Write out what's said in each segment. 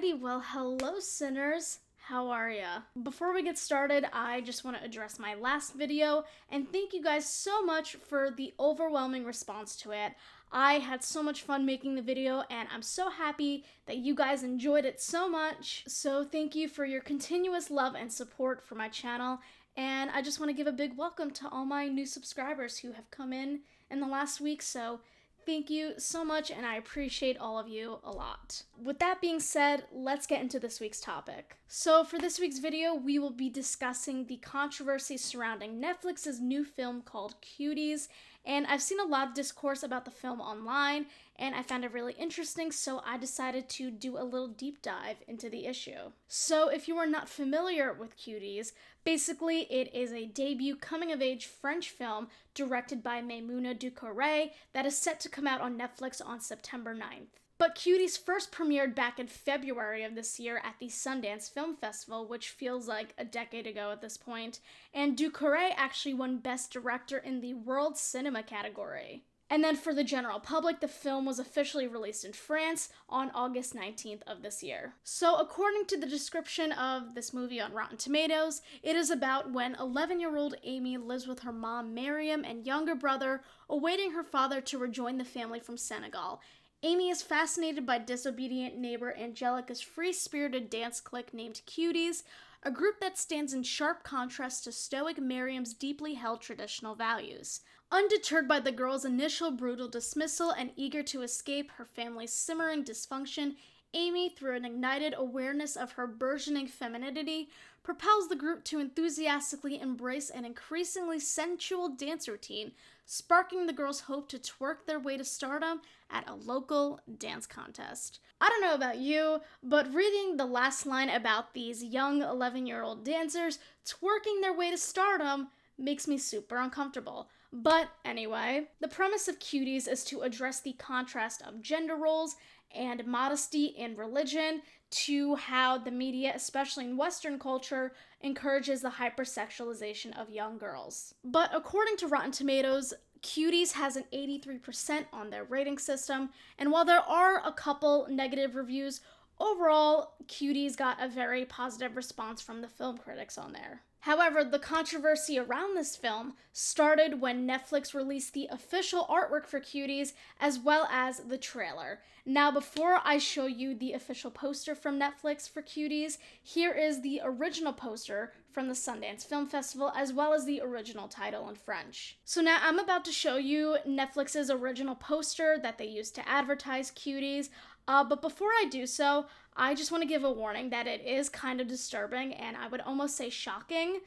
Alrighty, well, hello sinners. How are ya? Before we get started, I just want to address my last video and thank you guys so much for the overwhelming response to it. I had so much fun making the video and I'm so happy that you guys enjoyed it so much. So thank you for your continuous love and support for my channel. And I just want to give a big welcome to all my new subscribers who have come in the last week. So thank you so much, and I appreciate all of you a lot. With that being said, let's get into this week's topic. So for this week's video, we will be discussing the controversy surrounding Netflix's new film called Cuties, and I've seen a lot of discourse about the film online, and I found it really interesting, so I decided to do a little deep dive into the issue. So if you are not familiar with Cuties, basically it is a debut coming-of-age French film directed by Maimouna Ducouré that is set to come out on Netflix on September 9th. But Cuties first premiered back in February of this year at the Sundance Film Festival, which feels like a decade ago at this point, and Ducouré actually won Best Director in the World Cinema category. And then for the general public, the film was officially released in France on August 19th of this year. So according to the description of this movie on Rotten Tomatoes, it is about when 11-year-old Amy lives with her mom Miriam and younger brother, awaiting her father to rejoin the family from Senegal. Amy is fascinated by disobedient neighbor Angelica's free-spirited dance clique named Cuties, a group that stands in sharp contrast to stoic Miriam's deeply held traditional values. Undeterred by the girl's initial brutal dismissal and eager to escape her family's simmering dysfunction, Amy, through an ignited awareness of her burgeoning femininity, propels the group to enthusiastically embrace an increasingly sensual dance routine, sparking the girls' hope to twerk their way to stardom at a local dance contest. I don't know about you, but reading the last line about these young 11-year-old dancers twerking their way to stardom makes me super uncomfortable. But anyway, the premise of Cuties is to address the contrast of gender roles and modesty in religion to how the media, especially in Western culture, encourages the hypersexualization of young girls. But according to Rotten Tomatoes, Cuties has an 83% on their rating system, and while there are a couple negative reviews, overall, Cuties got a very positive response from the film critics on there. However, the controversy around this film started when Netflix released the official artwork for Cuties as well as the trailer. Now, before I show you the official poster from Netflix for Cuties, here is the original poster from the Sundance Film Festival as well as the original title in French. So now I'm about to show you Netflix's original poster that they used to advertise Cuties. But before I do so, I just want to give a warning that it is kind of disturbing and I would almost say shocking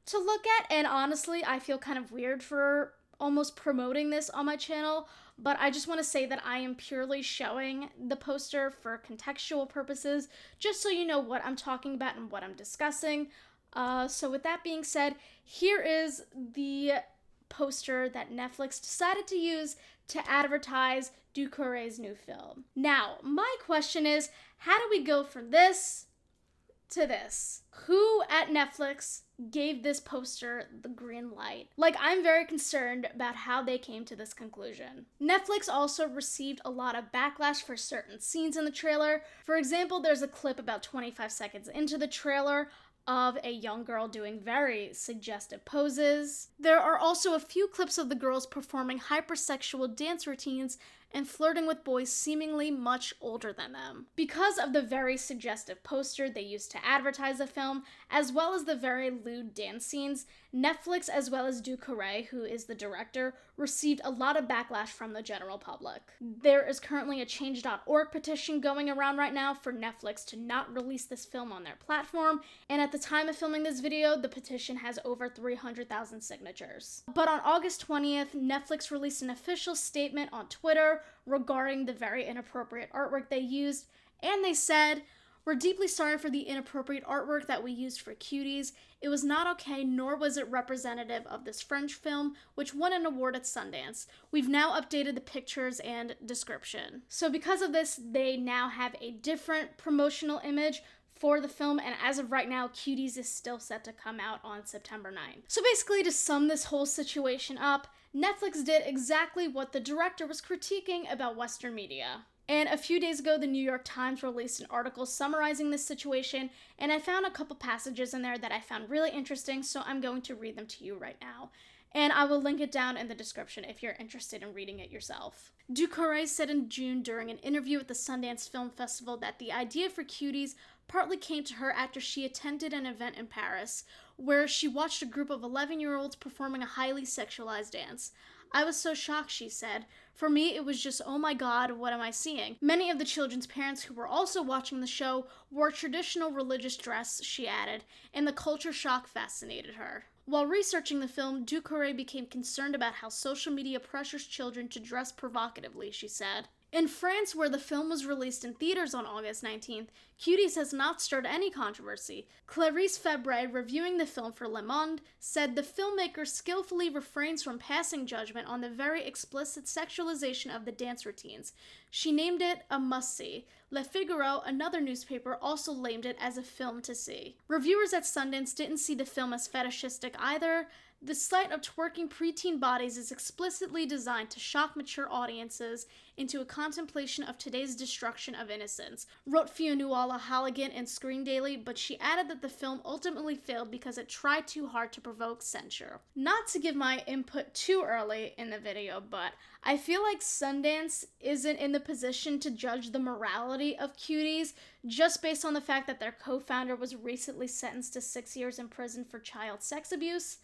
to look at, and honestly, I feel kind of weird for almost promoting this on my channel, but I just want to say that I am purely showing the poster for contextual purposes, just so you know what I'm talking about and what I'm discussing. So with that being said, here is the poster that Netflix decided to use to advertise Ducouré's new film. Now, my question is, how do we go from this to this? Who at Netflix gave this poster the green light? Like, I'm very concerned about how they came to this conclusion. Netflix also received a lot of backlash for certain scenes in the trailer. For example, there's a clip about 25 seconds into the trailer of a young girl doing very suggestive poses. There are also a few clips of the girls performing hypersexual dance routines and flirting with boys seemingly much older than them. Because of the very suggestive poster they used to advertise the film, as well as the very lewd dance scenes, Netflix as well as Ducouré, who is the director, received a lot of backlash from the general public. There is currently a Change.org petition going around right now for Netflix to not release this film on their platform, and at the time of filming this video, the petition has over 300,000 signatures. But on August 20th, Netflix released an official statement on Twitter regarding the very inappropriate artwork they used, and they said, "We're deeply sorry for the inappropriate artwork that we used for Cuties. It was not okay, nor was it representative of this French film, which won an award at Sundance. We've now updated the pictures and description." So because of this, they now have a different promotional image for the film, and as of right now, Cuties is still set to come out on September 9th. So basically, to sum this whole situation up, Netflix did exactly what the director was critiquing about Western media. And a few days ago, the New York Times released an article summarizing this situation, and I found a couple passages in there that I found really interesting, so I'm going to read them to you right now. And I will link it down in the description if you're interested in reading it yourself. Ducouré said in June during an interview at the Sundance Film Festival that the idea for Cuties partly came to her after she attended an event in Paris, where she watched a group of 11-year-olds performing a highly sexualized dance. I was so shocked, she said. For me, it was just, oh my god, what am I seeing? Many of the children's parents who were also watching the show wore traditional religious dress, she added, and the culture shock fascinated her. While researching the film, Ducouré became concerned about how social media pressures children to dress provocatively, she said. In France, where the film was released in theaters on August 19th, Cuties has not stirred any controversy. Clarice Febre, reviewing the film for Le Monde, said the filmmaker skillfully refrains from passing judgment on the very explicit sexualization of the dance routines. She named it a must-see. Le Figaro, another newspaper, also labeled it as a film to see. Reviewers at Sundance didn't see the film as fetishistic either. The sight of twerking preteen bodies is explicitly designed to shock mature audiences into a contemplation of today's destruction of innocence, wrote Fionnuala Halligan in Screen Daily, but she added that the film ultimately failed because it tried too hard to provoke censure. Not to give my input too early in the video, but I feel like Sundance isn't in the position to judge the morality of Cuties just based on the fact that their co-founder was recently sentenced to 6 years in prison for child sex abuse.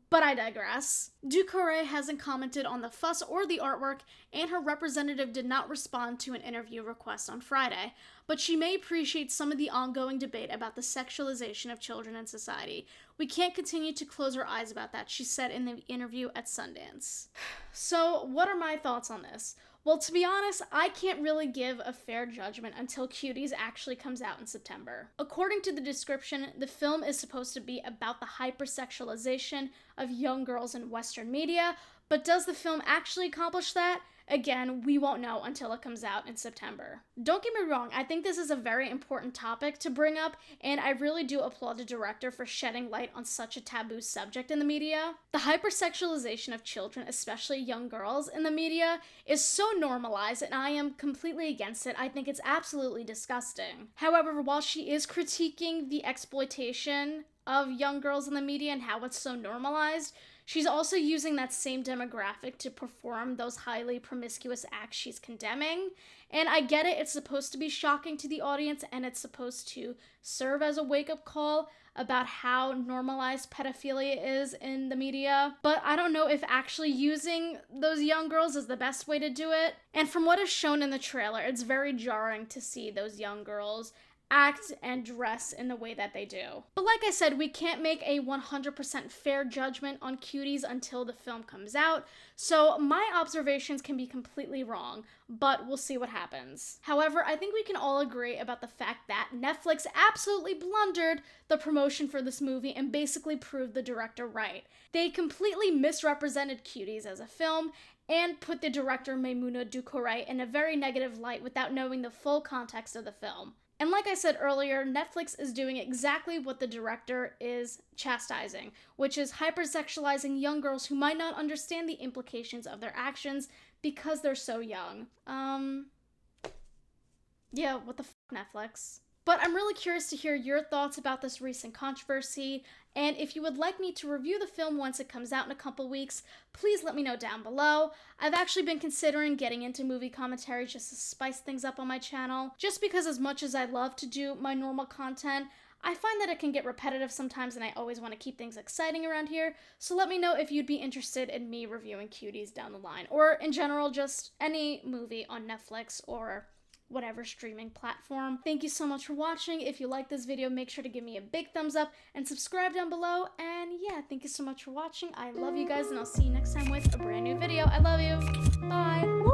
But I digress. Ducouré hasn't commented on the fuss or the artwork, and her representative did not respond to an interview request on Friday, but she may appreciate some of the ongoing debate about the sexualization of children in society. We can't continue to close our eyes about that, she said in the interview at Sundance. So, what are my thoughts on this? Well, to be honest, I can't really give a fair judgment until Cuties actually comes out in September. According to the description, the film is supposed to be about the hypersexualization of young girls in Western media, but does the film actually accomplish that? Again, we won't know until it comes out in September. Don't get me wrong, I think this is a very important topic to bring up, and I really do applaud the director for shedding light on such a taboo subject in the media. The hypersexualization of children, especially young girls, in the media is so normalized, and I am completely against it. I think it's absolutely disgusting. However, while she is critiquing the exploitation of young girls in the media and how it's so normalized, she's also using that same demographic to perform those highly promiscuous acts she's condemning. And I get it, it's supposed to be shocking to the audience, and it's supposed to serve as a wake-up call about how normalized pedophilia is in the media. But I don't know if actually using those young girls is the best way to do it. And from what is shown in the trailer, it's very jarring to see those young girls act and dress in the way that they do. But like I said, we can't make a 100% fair judgment on Cuties until the film comes out, so my observations can be completely wrong, but we'll see what happens. However, I think we can all agree about the fact that Netflix absolutely blundered the promotion for this movie and basically proved the director right. They completely misrepresented Cuties as a film and put the director Maimouna Ducouré in a very negative light without knowing the full context of the film. And like I said earlier, Netflix is doing exactly what the director is chastising, which is hypersexualizing young girls who might not understand the implications of their actions because they're so young. Yeah, what the fuck, Netflix? But I'm really curious to hear your thoughts about this recent controversy, and if you would like me to review the film once it comes out in a couple weeks, please let me know down below. I've actually been considering getting into movie commentary just to spice things up on my channel, just because as much as I love to do my normal content, I find that it can get repetitive sometimes and I always want to keep things exciting around here, so let me know if you'd be interested in me reviewing Cuties down the line, or in general, just any movie on Netflix or whatever streaming platform. Thank you so much for watching. If you like this video, make sure to give me a big thumbs up and subscribe down below. And yeah, thank you so much for watching. I love you guys, and I'll see you next time with a brand new video. I love you. Bye.